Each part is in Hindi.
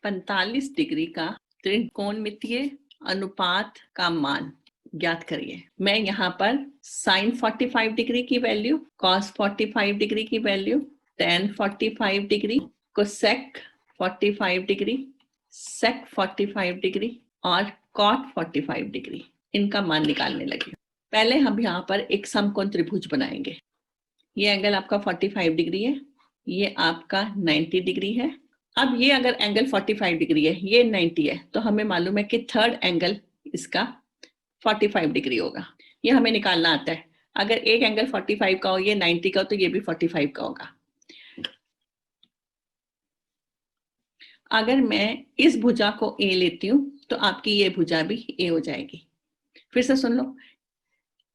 45 डिग्री का त्रिकोणमितीय अनुपात का मान ज्ञात करिए। मैं यहाँ पर साइन 45 डिग्री की वैल्यू, कॉस 45 डिग्री की value, tan 45 degree, cosec 45 degree, sec 45 degree और कॉट 45 डिग्री, इनका मान निकालने लगी। पहले हम यहाँ पर एक समकोण त्रिभुज बनाएंगे। ये एंगल आपका 45 डिग्री है, ये आपका 90 डिग्री है। अब ये अगर एंगल 45 डिग्री है, ये 90 है, तो हमें मालूम है कि थर्ड एंगल इसका 45 डिग्री होगा। ये हमें निकालना आता है। अगर एक एंगल 45 का हो, ये 90 का हो, तो ये भी 45 का होगा। अगर मैं इस भुजा को ए लेती हूं तो आपकी ये भुजा भी ए हो जाएगी। फिर से सुन लो,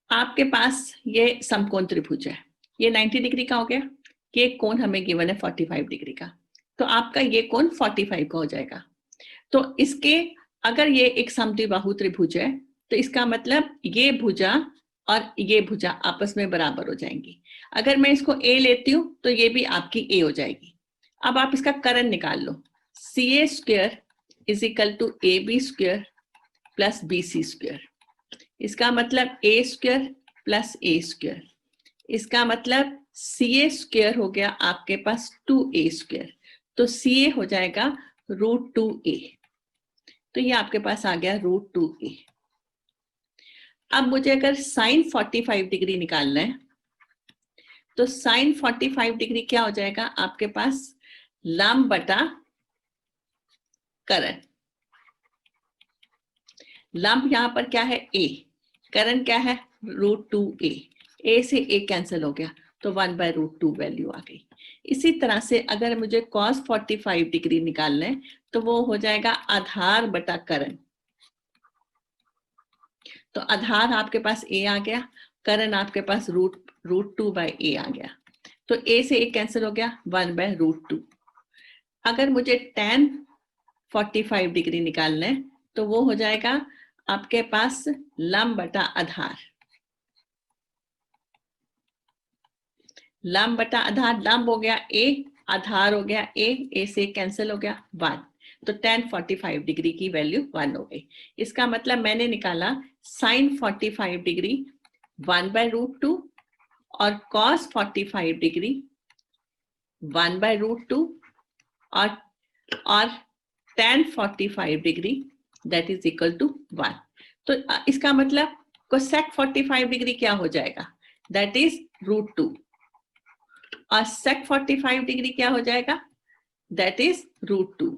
आपके पास ये समकोण त्रिभुज है, ये 90 डिग्री का हो गया, ये कोण हमें गिवन है 45 डिग्री का, तो आपका ये कोण 45 का हो जाएगा। तो इसके अगर ये एक समद्विबाहु त्रिभुज है तो इसका मतलब ये भुजा और ये भुजा आपस में बराबर हो जाएंगी। अगर मैं इसको ए लेती हूं तो ये भी आपकी ए हो जाएगी। अब आप इसका करण निकाल लो, C A square is equal to A B square plus B C square. इसका मतलब A square plus A square, इसका मतलब सी ए स्क्वायर हो गया आपके पास 2a स्क्वायर, तो सी ए हो जाएगा √2a, तो ये आपके पास आ गया √2a। अब मुझे अगर साइन 45 डिग्री निकालना है तो साइन 45 डिग्री क्या हो जाएगा आपके पास, लंब बटा करण। लंब यहां पर क्या है a, करण क्या है √2a, a से a कैंसिल हो गया तो 1/√2 वैल्यू आ गई। इसी तरह से अगर मुझे cos 45 डिग्री निकालना है तो वो हो जाएगा आधार बटा करण। तो आधार आपके पास a आ गया, करण आपके पास √2/a आ गया, तो a से a कैंसिल हो गया 1/√2। अगर मुझे tan 45 डिग्री निकालना है तो वो हो जाएगा आपके पास लंब बटा आधार। लंब बटा आधार, लंब हो गया a, आधार हो गया a से कैंसिल हो गया 1, तो tan 45 डिग्री की वैल्यू 1 हो गई। इसका मतलब मैंने निकाला sin 45 डिग्री 1/√2 और cos 45 डिग्री 1/√2 और tan 45 degree that is equal to 1। तो इसका मतलब cosec 45 डिग्री क्या हो जाएगा, दैट इज √2, और sec 45 डिग्री क्या हो जाएगा, दैट इज √2,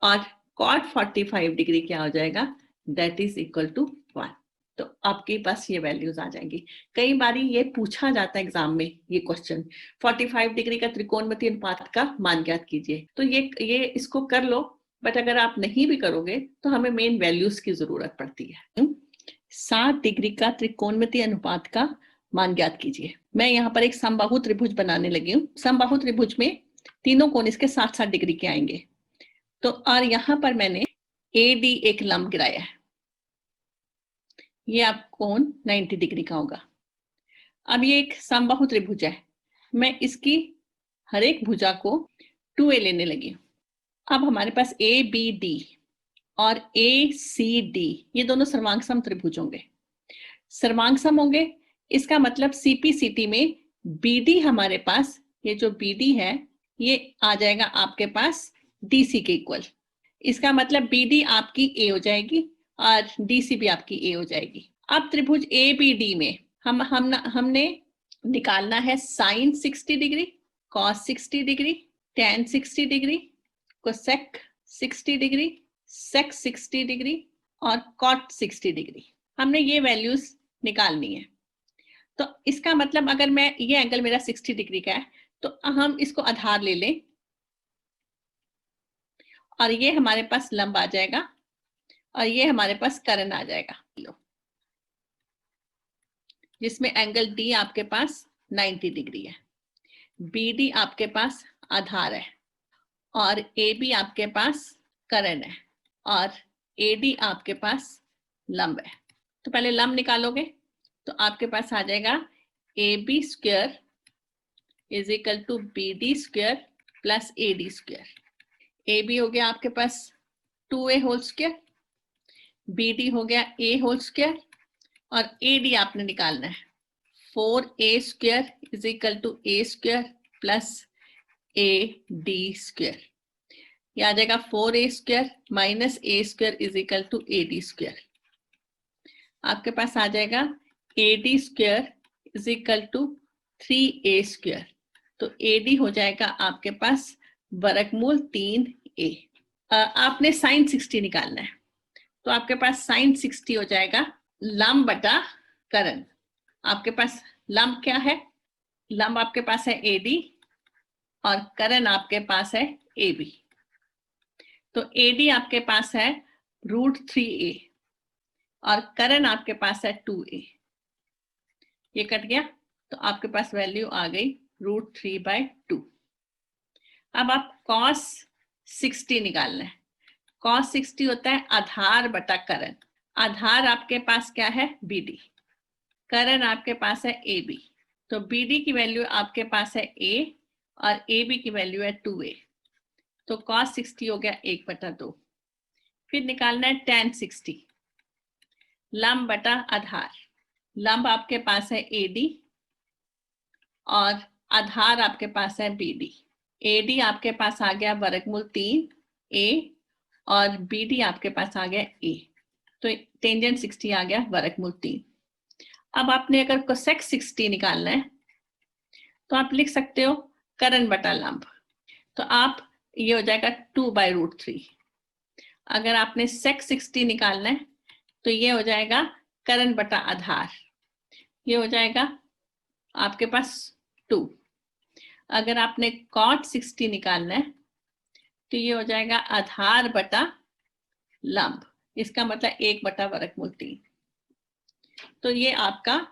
और cot 45 डिग्री क्या हो जाएगा, दैट इज इक्वल टू 1। तो आपके पास ये वैल्यूज आ जाएंगी। कई बार ये पूछा जाता है एग्जाम में, ये क्वेश्चन 45 डिग्री का त्रिकोणमितीय अनुपात का मान ज्ञात कीजिए, तो ये इसको कर लो, बट अगर आप नहीं भी करोगे तो हमें मेन वैल्यूज की जरूरत पड़ती है। 60 डिग्री का त्रिकोणमितीय अनुपात का मान ज्ञात कीजिए। मैं यहाँ पर एक समबाहु त्रिभुज बनाने लगी हूँ। समबाहु त्रिभुज में तीनों कोण इसके 60-60 डिग्री के आएंगे, तो और यहाँ पर मैंने AD एक लंब गिराया है, ये आप कोण 90 डिग्री का होगा। अब ये एक समबाहु त्रिभुज है, मैं इसकी हर एक भुजा को 2a लेने लगी हूँ। अब हमारे पास ABD और ACD ये दोनों सर्वांग सम त्रिभुज होंगे। सर्वांग सम होंगे, इसका मतलब CPCT में BD हमारे पास, ये जो BD है ये आ जाएगा आपके पास DC के इक्वल। इसका मतलब BD आपकी A हो जाएगी और DC भी आपकी A हो जाएगी। अब त्रिभुज ABD में हमने निकालना है sine 60 degree, cos 60 degree, tan 60 degree, cosec 60 degree, sec 60 degree और cot 60 डिग्री। हमने ये वैल्यूज निकालनी है। तो इसका मतलब अगर मैं, ये एंगल मेरा 60 डिग्री का है तो हम इसको आधार ले लें और ये हमारे पास लंब आ जाएगा और ये हमारे पास करण आ जाएगा, जिसमें एंगल D आपके पास 90 डिग्री है, BD आपके पास आधार है और AB आपके पास करण है और AD आपके पास लंब है। तो पहले लंब निकालोगे तो आपके पास आ जाएगा AB square is equal to BD square plus AD square. A B हो गया आपके पास 2a whole square, B D हो गया a होल स्क्वायर, और ए डी आपने निकालना है 4a square is equal to a square plus a D square. यह आ जाएगा 4a square minus a square is equal to a D square. आपके पास आ जाएगा a D square is equal to 3a square. तो ए डी हो जाएगा आपके पास वर्गमूल 3a। आपने साइन 60 निकालना है, तो आपके पास साइन 60 हो जाएगा लंब बटा करण। आपके पास लंब क्या है? लंब आपके पास है ए डी और करण आपके पास है ए बी। तो ए डी आपके पास है √3a और करण आपके पास है 2a। ये कट गया तो आपके पास वैल्यू आ गई √3/2। अब आप cos 60 निकालना है। cos 60 होता है आधार बटा करण। आधार आपके पास क्या है? BD। करण आपके पास है AB। तो BD की वैल्यू आपके पास है A और AB की वैल्यू है 2A। तो cos 60 हो गया 1/2। फिर निकालना है tan 60, लंब बटा आधार। लंब आपके पास है AD और आधार आपके पास है BD। AD आपके पास आ गया वर्गमूल 3a और BD आपके पास आ गया a। तो टेंजेंट 60 आ गया वर्गमूल 3। अब आपने अगर कोसेक 60 निकालना है तो आप लिख सकते हो करण बटा लंब। तो आप ये हो जाएगा 2/√3। अगर आपने सेक 60 निकालना है तो ये हो जाएगा करण बटा आधार। ये हो जाएगा आपके पास 2। अगर आपने cot 60 निकालना है तो ये हो जाएगा आधार बटा लंब। इसका मतलब 1/√3। तो ये आपका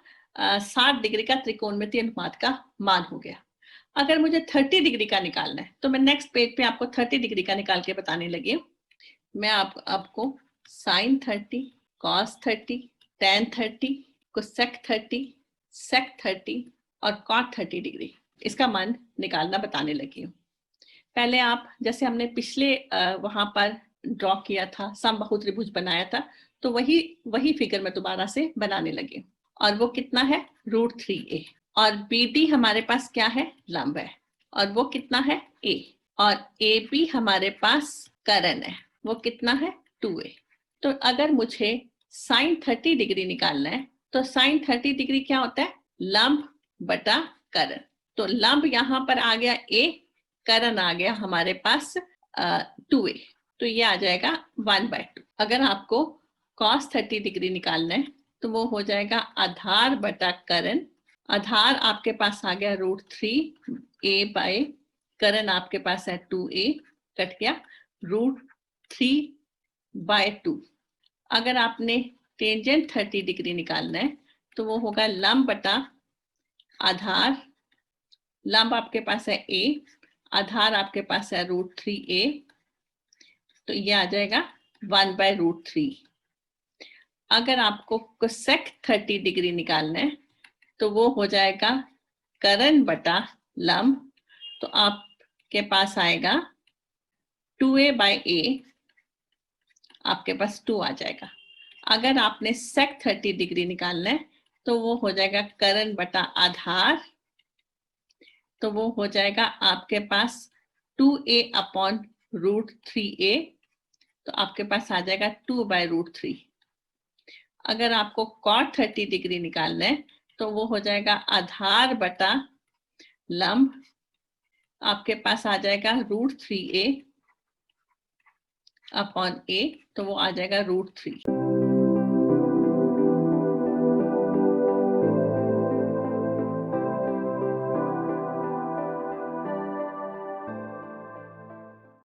60 डिग्री का त्रिकोणमिति अनुपात का मान हो गया। अगर मुझे 30 डिग्री का निकालना है तो मैं नेक्स्ट पेज पे आपको 30 डिग्री का निकाल के बताने लगी हूँ। मैं आपको sin 30, cos 30, tan 30, cosec 30, sec 30 और cot 30 डिग्री इसका मान निकालना बताने लगी हूँ। पहले आप जैसे हमने पिछले वहां पर ड्रॉ किया था, समबाहु त्रिभुज बनाया था, तो वही फिगर मैं दोबारा से बनाने लगी हूँ। और वो कितना है? √3a। और BD हमारे पास क्या है? लंब है। और वो कितना है? A। और AB हमारे पास करण है, वो कितना है? 2a। तो अगर मुझे sin 30 डिग्री निकालना है तो sin 30 डिग्री क्या होता है? लंब बटा करण। तो लंब यहां पर आ गया a, करण आ गया हमारे पास 2a। तो ये आ जाएगा 1/2। अगर आपको cos 30 डिग्री निकालना है तो वो हो जाएगा आधार बटा करण। आधार आपके पास आ गया √3a बाय करण आपके पास है 2a, कट गया √3/2। अगर आपने टेंजेंट 30 डिग्री निकालना है तो वो होगा लंब बटा आधार। लंब आपके पास है a, आधार आपके पास है √3a। तो ये आ जाएगा 1/√3। अगर आपको कोसेक 30 डिग्री निकालना है तो वो हो जाएगा करण बटा लंब। तो आपके पास आएगा 2a/a, आपके पास 2 आ जाएगा। अगर आपने सेक 30 डिग्री निकालना है तो वो हो जाएगा करण बटा आधार। तो वो हो जाएगा आपके पास 2a/√3a। तो आपके पास आ जाएगा 2/√3। अगर आपको cot 30 डिग्री निकालना है तो वो हो जाएगा आधार बटा लंब। आपके पास आ जाएगा √3a/a। तो वो आ जाएगा √3।